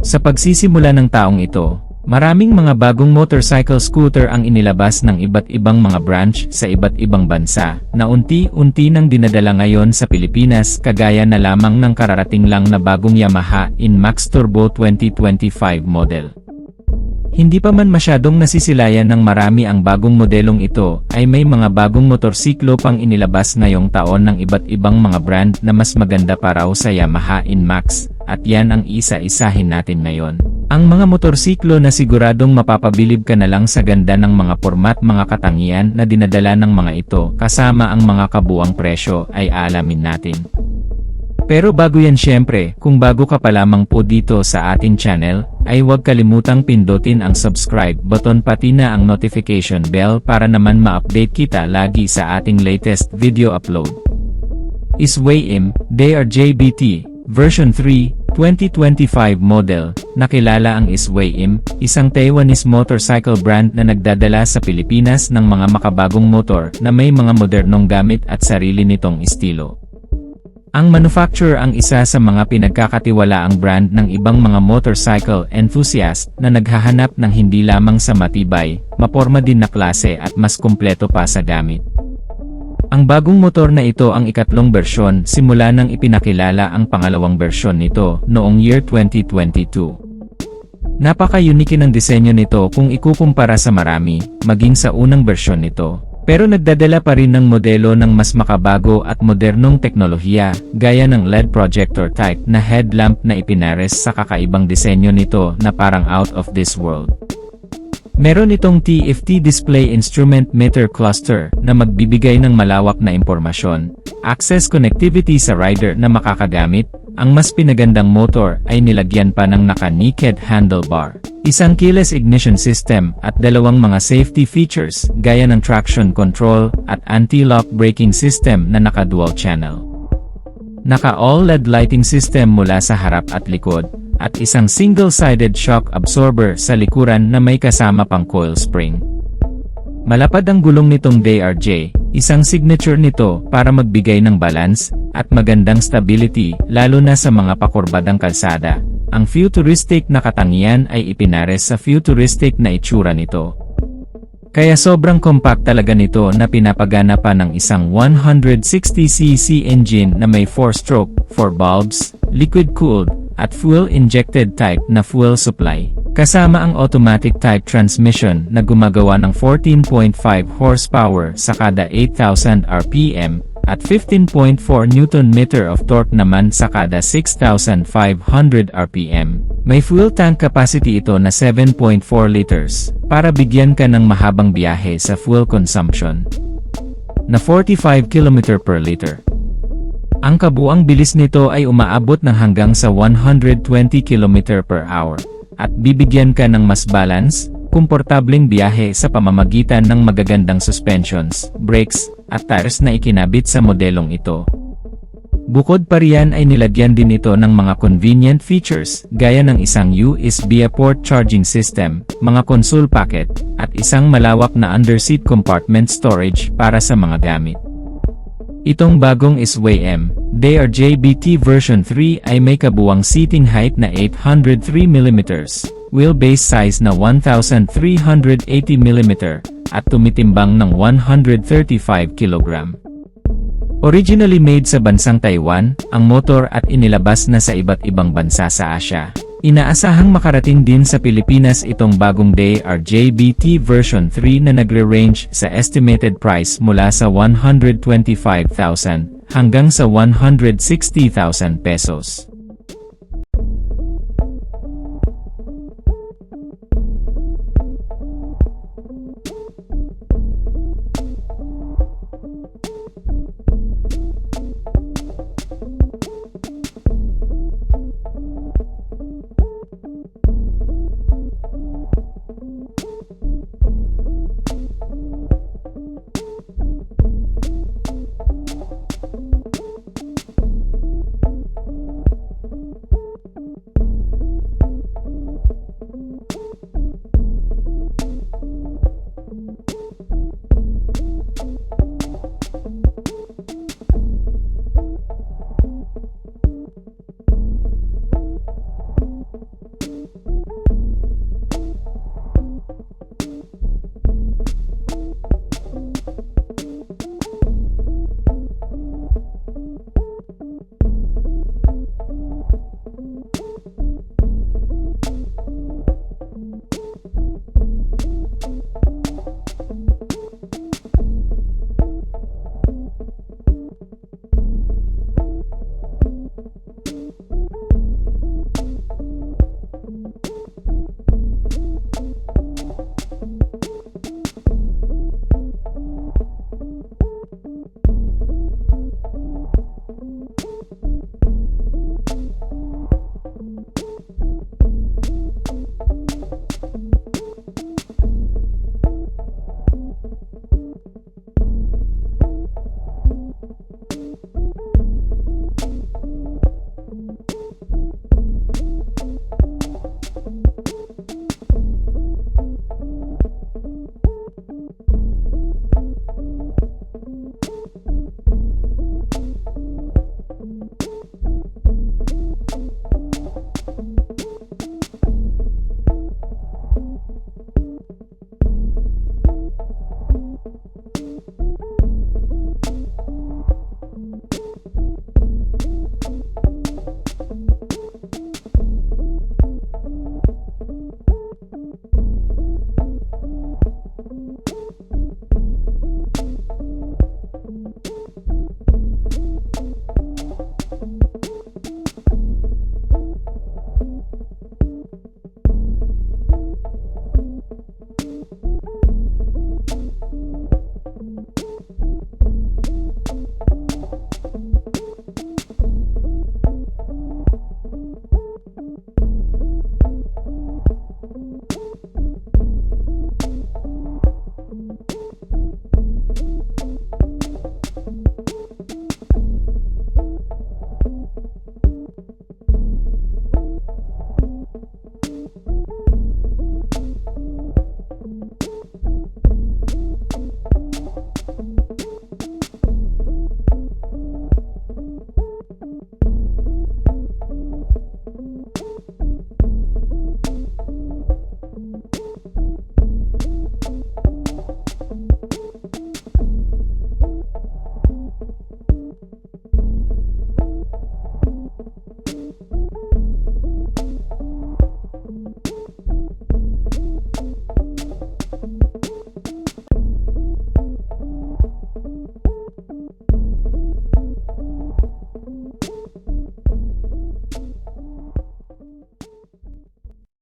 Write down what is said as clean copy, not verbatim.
Sa pagsisimula ng taong ito, maraming mga bagong motorcycle scooter ang inilabas ng iba't ibang mga branch sa iba't ibang bansa, na unti-unti nang dinadala ngayon sa Pilipinas kagaya na lamang ng kararating lang na bagong Yamaha INMAX Turbo 2025 model. Hindi pa man masyadong nasisilayan ng marami ang bagong modelong ito, ay may mga bagong motorsiklo pang inilabas ngayong taon ng iba't ibang mga brand na mas maganda pa raw sa Yamaha INMAX, at yan ang isa-isahin natin ngayon. Ang mga motorsiklo na siguradong mapapabilib ka na lang sa ganda ng mga format, mga katangian na dinadala ng mga ito kasama ang mga kabuang presyo ay alamin natin. Pero bago yan, syempre, kung bago ka pa lamang po dito sa ating channel, ay huwag kalimutang pindutin ang subscribe button pati na ang notification bell para naman ma-update kita lagi sa ating latest video upload. SWAYIM DRJBT Version 3 2025 model. Nakilala ang SWAYIM, isang Taiwanese motorcycle brand na nagdadala sa Pilipinas ng mga makabagong motor na may mga modernong gamit at sarili nitong estilo. Ang manufacturer ang isa sa mga pinagkakatiwalaang brand ng ibang mga motorcycle enthusiast na naghahanap ng hindi lamang sa matibay, maporma din na klase at mas kumpleto pa sa gamit. Ang bagong motor na ito ang ikatlong bersyon simula nang ipinakilala ang pangalawang bersyon nito noong year 2022. Napaka-unique ng disenyo nito kung ikukumpara sa marami, maging sa unang bersyon nito. Pero nagdadala pa rin ng modelo ng mas makabago at modernong teknolohiya, gaya ng LED projector type na headlamp na ipinares sa kakaibang disenyo nito na parang out of this world. Meron itong TFT display instrument meter cluster na magbibigay ng malawak na impormasyon, access connectivity sa rider na makakagamit. Ang mas pinagandang motor ay nilagyan pa ng naka-naked handlebar, isang keyless ignition system at dalawang mga safety features gaya ng traction control at anti-lock braking system na naka-dual channel. Naka-all-LED lighting system mula sa harap at likod, at isang single-sided shock absorber sa likuran na may kasama pang coil spring. Malapad ang gulong nitong DRJ, isang signature nito para magbigay ng balance at magandang stability lalo na sa mga pakurbadang kalsada. Ang futuristic na katangian ay ipinares sa futuristic na itsura nito. Kaya sobrang compact talaga nito na pinapagana pa ng isang 160cc engine na may 4-stroke, 4 bulbs, liquid-cooled, at fuel-injected type na fuel supply. Kasama ang automatic type transmission na gumagawa ng 14.5 horsepower sa kada 8,000 RPM at 15.4 Nm of torque naman sa kada 6,500 RPM. May fuel tank capacity ito na 7.4 liters para bigyan ka ng mahabang biyahe sa fuel consumption na 45 km per liter. Ang kabuang bilis nito ay umaabot ng hanggang sa 120 km per hour. At bibigyan ka ng mas balance, komportableng biyahe sa pamamagitan ng magagandang suspensions, brakes, at tires na ikinabit sa modelong ito. Bukod pa riyan ay nilagyan din ito ng mga convenient features, gaya ng isang USB port charging system, mga console packet, at isang malawak na underseat compartment storage para sa mga gamit. Itong bagong SWAYIM DRJBT version 3 ay may kabuwang seating height na 803mm, wheelbase size na 1,380mm, at tumitimbang ng 135 kg. Originally made sa bansang Taiwan, ang motor at inilabas na sa iba't ibang bansa sa Asia. Inaasahang makarating din sa Pilipinas itong bagong DRJBT version 3 na nagre-range sa estimated price mula sa 125,000 hanggang sa 160,000 pesos.